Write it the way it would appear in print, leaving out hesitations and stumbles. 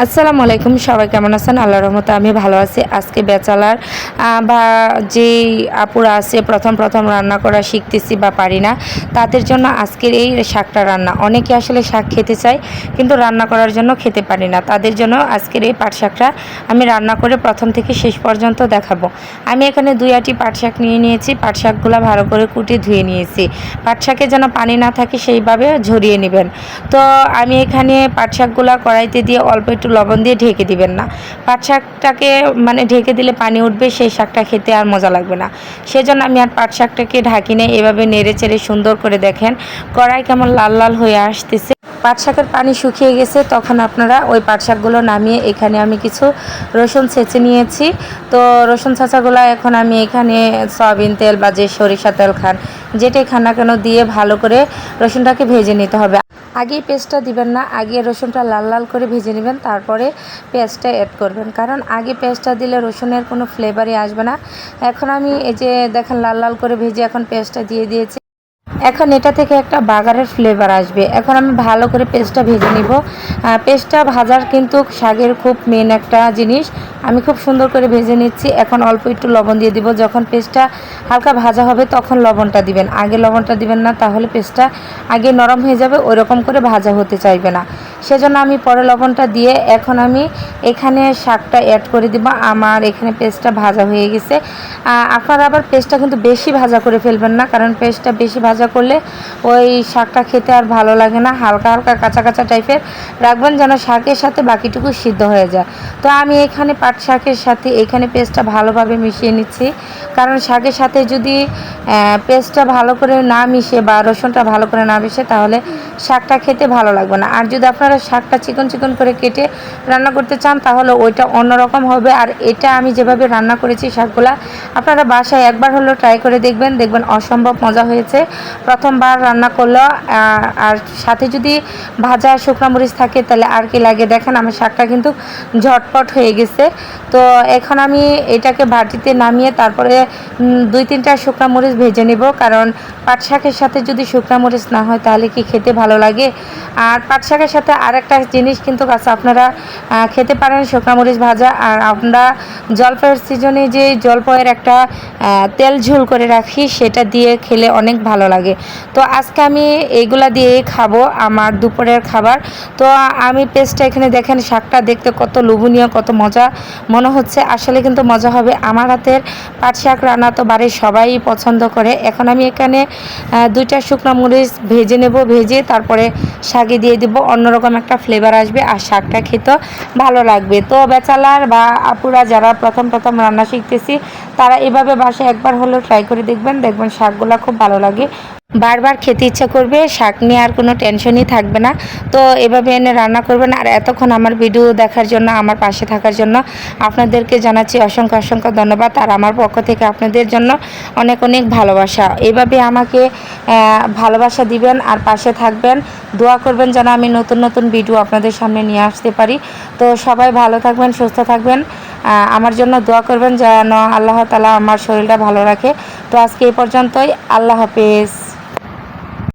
আসসালামু আলাইকুম, সবাই কেমন আছেন? আল্লাহর রহমতে আমি ভালো আছি। আজকে ব্যাচেলার বা যেই আপুরা আছে প্রথম রান্না করা শিখতেছি বা পারি না, তাদের জন্য আজকের এই শাকটা রান্না। অনেকে আসলে শাক খেতে চায় কিন্তু রান্না করার জন্য খেতে পারি না, তাদের জন্য আজকের এই পাট শাকটা আমি রান্না করে প্রথম থেকে শেষ পর্যন্ত দেখাবো। আমি এখানে 2 আটি পাট শাক নিয়ে নিয়েছি। পাট শাকগুলো ভালো করে কুটে ধুয়ে নিয়েছি। পাট শাকে যেন পানি না থাকে সেইভাবে ঝরিয়ে নেবেন। তো আমি এখানে পাট শাকগুলো কড়াইতে দিয়ে অল্প একটু লবণ দিয়ে ঢেকে দিবেন না। পাট শাকটাকে মানে ঢেকে দিলে পানি উঠবে, সেই শাকটা খেতে আর মজা লাগবে না। সেজন্য আমি আর পাট শাকটাকে ঢাকি না, এভাবে নেড়ে চেড়ে সুন্দর করে দেখেন কড়াই কেমন লাল লাল হয়ে আসতেছে। পাট শাকের পানি শুকিয়ে গেছে, তখন আপনারা ওই পাট শাকগুলো নামিয়ে এখানে আমি কিছু রসুন ছেঁচে নিয়েছি। তো রসুন ছেঁচাগুলো এখন আমি এখানে সয়াবিন তেল বা যে সরিষা তেল খান, যেটাই খান না কেন দিয়ে ভালো করে রসুনটাকে ভেজে নিতে হবে। আগেই পেস্টটা দিবেন না, আগে রসুনটা লাল লাল করে ভেজে নেবেন, তারপরে পেস্টটা অ্যাড করবেন। কারণ আগে পেস্টটা দিলে রসুনের কোনো ফ্লেভারই আসবে না। এখন আমি এই যে দেখেন লাল লাল করে ভেজে এখন পেস্টটা দিয়ে দিয়েছি। এখন এটা থেকে একটা বাগারের ফ্লেভার আসবে। এখন আমি ভালো করে পেস্টটা ভেজে নিব। পেস্টটা ভাজার কিন্তু শাকের খুব মেন একটা জিনিস। আমি খুব সুন্দর করে ভেজে নিচ্ছি। এখন অল্প একটু লবণ দিয়ে দিব। যখন পেস্টটা হালকা ভাজা হবে তখন লবণটা দিবেন, আগে লবণটা দিবেন না, তাহলে পেস্টটা আগে নরম হয়ে যাবে, ওইরকম করে ভাজা হতে চাইবে না। সেজন্য আমি পরে লবণটা দিয়ে এখন আমি এখানে শাকটা অ্যাড করে দিব। আমার এখানে পেস্টটা ভাজা হয়ে গেছে। আপনারা আবার পেস্টটা কিন্তু বেশি ভাজা করে ফেলবেন না, কারণ পেস্টটা বেশি ভাজা করলে ওই শাকটা খেতে আর ভালো লাগে না। হালকা হালকা কাঁচা কাঁচা টাইপের রাখবেন, যেন শাকের সাথে বাকিটুকু সিদ্ধ হয়ে যায়। তো আমি এখানে পাট শাকের সাথে এখানে পেস্টটা ভালোভাবে মিশিয়ে নিচ্ছি। কারণ শাকের সাথে যদি পেস্টটা ভালো করে না মিশে বা রসুনটা ভালো করে না মিশে, তাহলে শাকটা খেতে ভালো লাগবে না। আর যদি আপনারা শাকটা চিকন চিকন করে কেটে রান্না করতে চান, তাহলে ওইটা অন্যরকম হবে। আর এটা আমি যেভাবে রান্না করেছি শাকগুলা, আপনারা বাসায় একবার হলেও ট্রাই করে দেখবেন, দেখবেন অসম্ভব মজা হয়েছে। প্রথমবার রান্না করলো। আর সাথে যদি ভাজা শুকনো মরিচ থাকে তাহলে আর কি লাগে। দেখেন আমার শাকটা কিন্তু ঝটপট হয়ে গেছে। তো এখন আমি এটাকে বাটিতে নামিয়ে তারপরে 2-3টা শুকনো মরিচ ভেজে নেব। কারণ পাট শাকের সাথে যদি শুকনো মরিচ না হয় তাহলে কি খেতে ভালো লাগে। আর পাট শাকের সাথে আরেকটা জিনিস কিন্তু আছে, আপনারা খেতে পারেন শুকনো মরিচ ভাজা। আর আমরা জলপাইয়ের সিজনে যে জলপাইয়ের একটা তেল ঝোল করে রাখি, সেটা দিয়ে খেলে অনেক ভালো লাগে। তো আজকে আমি এইগুলা দিয়েই খাবো আমার দুপুরের খাবার। তো আমি পেস্টটা এখানে দেখেন, শাকটা দেখতে কত লোভনীয়, কত মজা মনে হচ্ছে। আসলে কিন্তু মজা হবে। আমার হাতের পাট শাক রান্না তো বাড়ির সবাই পছন্দ করে। এখন আমি এখানে 2টা শুকনো মরিচ ভেজে নেব, ভেজে তারপরে শাকে দিয়ে দেবো, অন্যরকম একটা ফ্লেভার আসবে আর শাকটা খেতে ভালো লাগবে। তো ব্যাচেলার বা আপুরা যারা প্রথম রান্না শিখতেছি, তারা এভাবে বাসায় একবার হলেও ট্রাই করে দেখবেন, দেখবেন শাকগুলো খুব ভালো লাগে, বারবার খেতে ইচ্ছা করবে, শাক নিয়ে আর কোনো টেনশনই থাকবে না। তো এভাবে এনে রান্না করবেন। আর এতক্ষণ আমার ভিডিও দেখার জন্য, আমার পাশে থাকার জন্য আপনাদেরকে জানাচ্ছি অসংখ্য অসংখ্য ধন্যবাদ। আর আমার পক্ষ থেকে আপনাদের জন্য অনেক অনেক ভালোবাসা। এভাবে আমাকে ভালোবাসা দিবেন আর পাশে থাকবেন, দোয়া করবেন যেন আমি নতুন নতুন ভিডিও আপনাদের সামনে নিয়ে আসতে পারি। তো সবাই ভালো থাকবেন, সুস্থ থাকবেন, আমার জন্য দোয়া করবেন যেন আল্লাহ তাআলা আমার শরীরটা ভালো রাখে। তো আজকে এই পর্যন্তই। আল্লাহ হাফেজ।